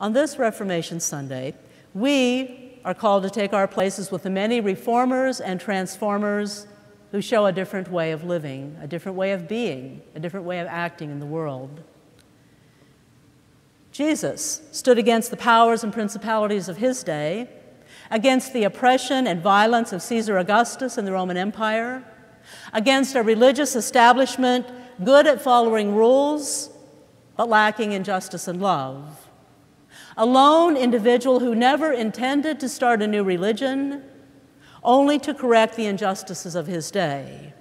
On this Reformation Sunday, we are called to take our places with the many reformers and transformers who show a different way of living, a different way of being, a different way of acting in the world. Jesus stood against the powers and principalities of his day, against the oppression and violence of Caesar Augustus and the Roman Empire, against a religious establishment good at following rules, but lacking in justice and love. A lone individual who never intended to start a new religion, only to correct the injustices of his day.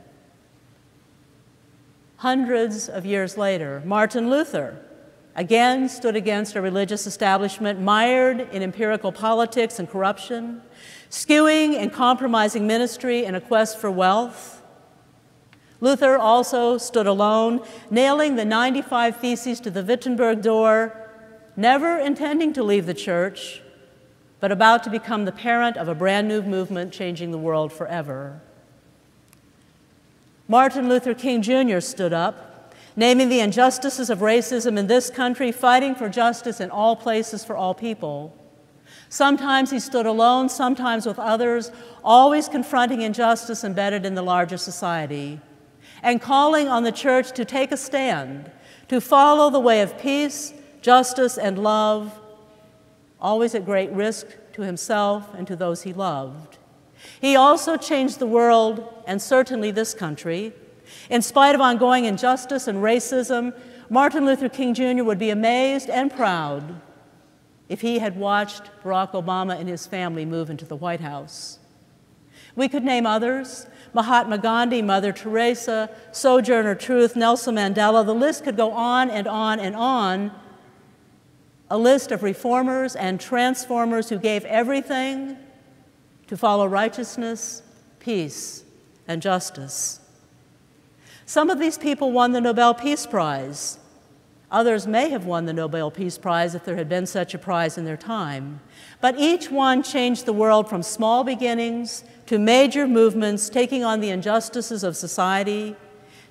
Hundreds of years later, Martin Luther again stood against a religious establishment mired in empirical politics and corruption, skewing and compromising ministry in a quest for wealth. Luther also stood alone, nailing the 95 Theses to the Wittenberg door, never intending to leave the church, but about to become the parent of a brand new movement changing the world forever. Martin Luther King Jr. stood up, naming the injustices of racism in this country, fighting for justice in all places for all people. Sometimes he stood alone, sometimes with others, always confronting injustice embedded in the larger society, and calling on the church to take a stand, to follow the way of peace, justice, and love, always at great risk to himself and to those he loved. He also changed the world, and certainly this country. In spite of ongoing injustice and racism, Martin Luther King Jr. would be amazed and proud if he had watched Barack Obama and his family move into the White House. We could name others: Mahatma Gandhi, Mother Teresa, Sojourner Truth, Nelson Mandela. The list could go on and on and on. A list of reformers and transformers who gave everything to follow righteousness, peace, and justice. Some of these people won the Nobel Peace Prize. Others may have won the Nobel Peace Prize if there had been such a prize in their time. But each one changed the world from small beginnings to major movements, taking on the injustices of society,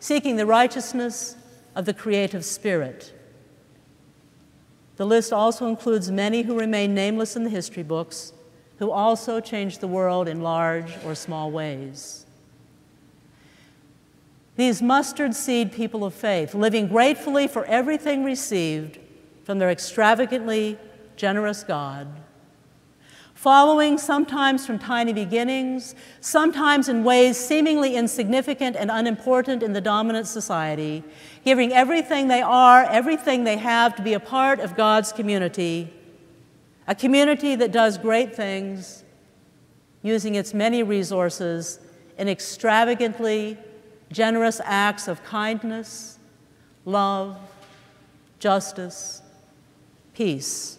seeking the righteousness of the creative spirit. The list also includes many who remain nameless in the history books, who also changed the world in large or small ways. These mustard seed people of faith, living gratefully for everything received from their extravagantly generous God, following sometimes from tiny beginnings, sometimes in ways seemingly insignificant and unimportant in the dominant society, giving everything they are, everything they have to be a part of God's community, a community that does great things, using its many resources in extravagantly generous acts of kindness, love, justice, peace.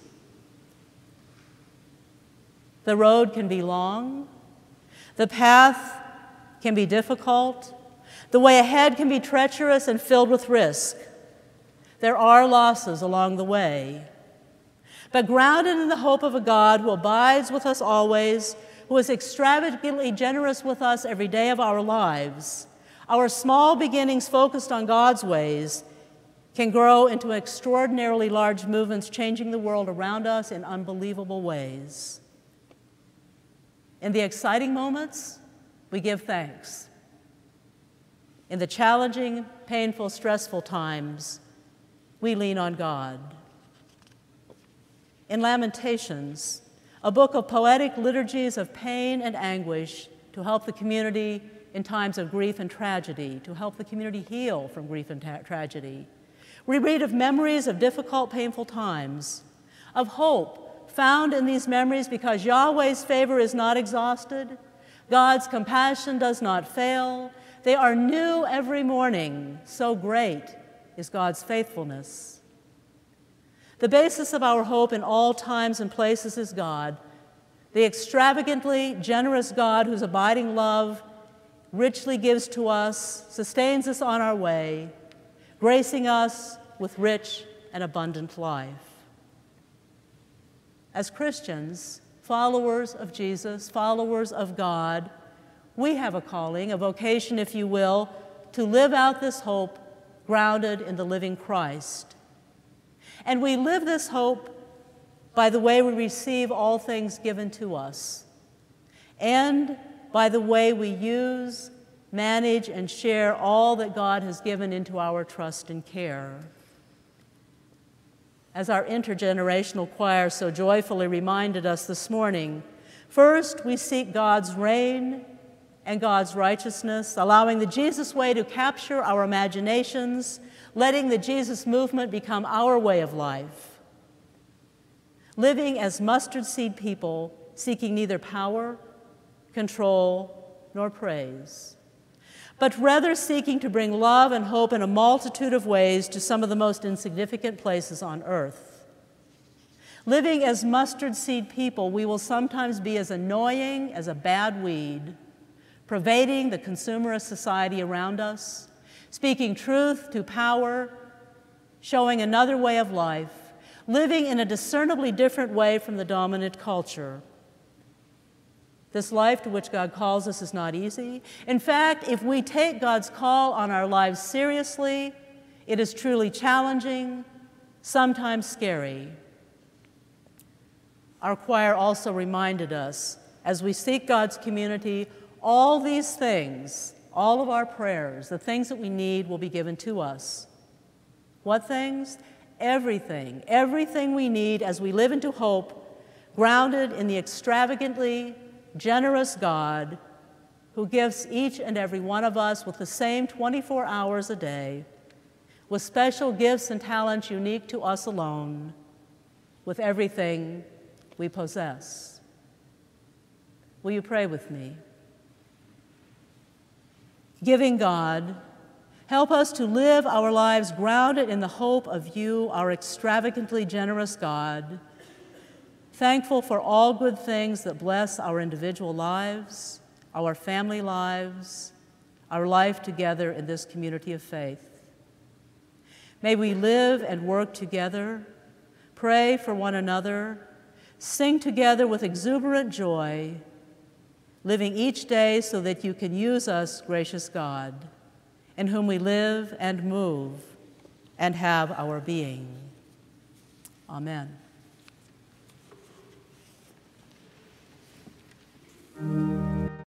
The road can be long, the path can be difficult, the way ahead can be treacherous and filled with risk. There are losses along the way. But grounded in the hope of a God who abides with us always, who is extravagantly generous with us every day of our lives, our small beginnings focused on God's ways can grow into extraordinarily large movements, changing the world around us in unbelievable ways. In the exciting moments, we give thanks. In the challenging, painful, stressful times, we lean on God. In Lamentations, a book of poetic liturgies of pain and anguish to help the community in times of grief and tragedy, to help the community heal from grief and tragedy, we read of memories of difficult, painful times, of hope found in these memories because Yahweh's favor is not exhausted, God's compassion does not fail, they are new every morning, so great is God's faithfulness. The basis of our hope in all times and places is God, the extravagantly generous God whose abiding love richly gives to us, sustains us on our way, gracing us with rich and abundant life. As Christians, followers of Jesus, followers of God, we have a calling, a vocation, if you will, to live out this hope grounded in the living Christ. And we live this hope by the way we receive all things given to us, and by the way we use, manage, and share all that God has given into our trust and care. As our intergenerational choir so joyfully reminded us this morning, first we seek God's reign and God's righteousness, allowing the Jesus way to capture our imaginations, letting the Jesus movement become our way of life. Living as mustard seed people, seeking neither power, control, nor praise, but rather seeking to bring love and hope in a multitude of ways to some of the most insignificant places on earth. Living as mustard seed people, we will sometimes be as annoying as a bad weed, pervading the consumerist society around us, speaking truth to power, showing another way of life, living in a discernibly different way from the dominant culture. This life to which God calls us is not easy. In fact, if we take God's call on our lives seriously, it is truly challenging, sometimes scary. Our choir also reminded us, as we seek God's community, all these things, all of our prayers, the things that we need will be given to us. What things? Everything. Everything we need as we live into hope, grounded in the extravagantly generous God who gives each and every one of us with the same 24 hours a day, with special gifts and talents unique to us alone, with everything we possess. Will you pray with me? Giving God, help us to live our lives grounded in the hope of you, our extravagantly generous God, thankful for all good things that bless our individual lives, our family lives, our life together in this community of faith. May we live and work together, pray for one another, sing together with exuberant joy, living each day so that you can use us, gracious God, in whom we live and move and have our being. Amen.